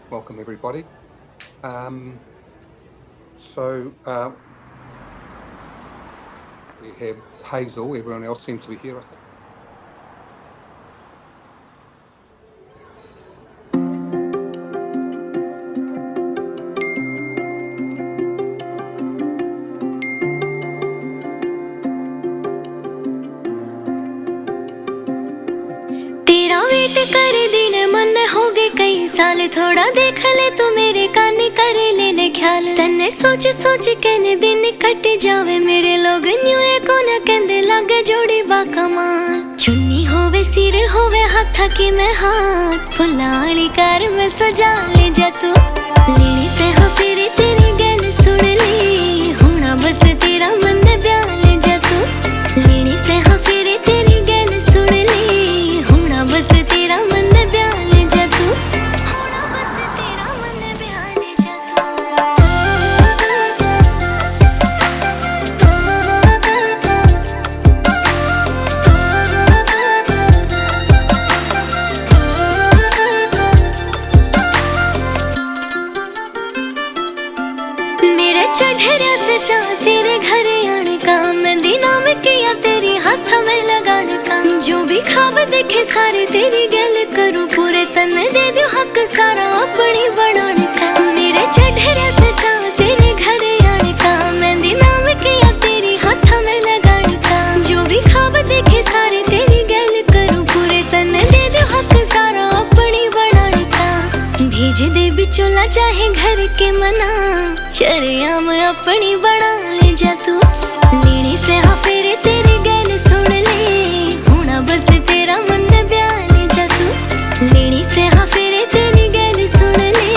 Welcome, everybody. Um, so we have Hazel. Everyone else seems to be here, I think. तेरा wait कर दिन मन हो गए कई साल, थोड़ा देख ले तू मेरे कान कर लेने ख्याल। तन्ने सोच सोच के दिन कट जावे, मेरे लोग न्यू को न कहंदे लगे जोड़ी बा कमाल। चुन्नी होवे सिर होवे हाथा की मैं हाथ, फुलाली कर मैं सजा ले जा तू। लेनी से हो फिर तेरी गल सुन ली, होना बस तेरा मन ब्याह ले जा तू। लेनी से हो फिर तेरी गल सुन ली, होना बस तेरा मन ब्याह ले जा तू। होना बस तेरा मन ब्याह ले जा तू। मेरा चढ़ेरा से जा तेरे घर आने का, मैं दिना में किया तेरी हाथ में लगाने का। जो भी ख्वाब देखे सारे तेरी गल करूं, पूरे तन दे दूं हक सारा अपनी बनाने का। मेरे चढ़ेरा से जा तेरे घर आने का, मैं दिना में किया तेरी हाथ में लगाने का। जो भी ख्वाब देखे सारे तेरी गल करूं, पूरे तन दे दूं हक सारा अपनी बनाने का। भेज दे बिचौला चाहे घर के मना, शर्याम अपनी बना ले जा तू। लेनी से हाँ फिर तेरी गल सुन ले, होना बस तेरा मन ब्याह ले जा तू। लेनी से हाँ फिर तेरी गल सुन ले,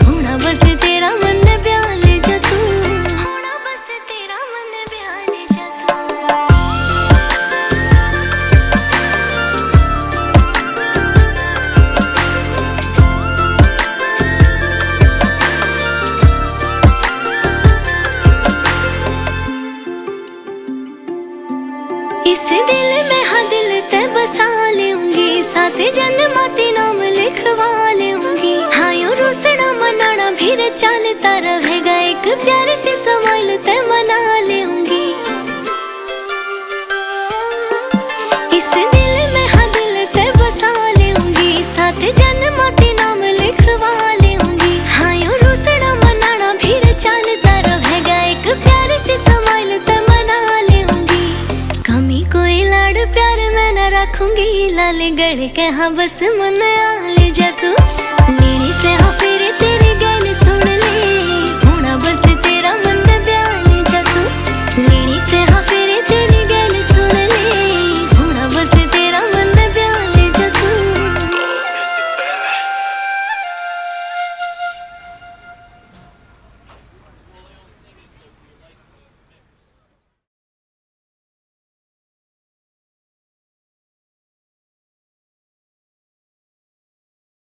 होना बस तेरा मन ब्याह ले जा तू। होना बस तेरा मन ब्याह ले जा तू। इस दिल में हाँ दिल ते बसा लूंगी, साथ जन्माती नाम लिखवा लूंगी। हाँ यूं रूसना मनाना भी चलता रहेगा, एक प्यारे से स्माइल ते मना लूंगी। इस दिल में हाँ दिल ते बसा लूंगी, साथ जन्माती नाम लिखवा लूंगी। हाँ यूं रूसना मनाना भी चलता रहेगा, एक प्यारे से स्माइल ते मना लूंगी। कमी कोई लाड़ प्यार मैं न रखूंगी, लाल गढ़ के हाँ बस मन आ ले जा तू। लेनी से हाँ फिर तेरी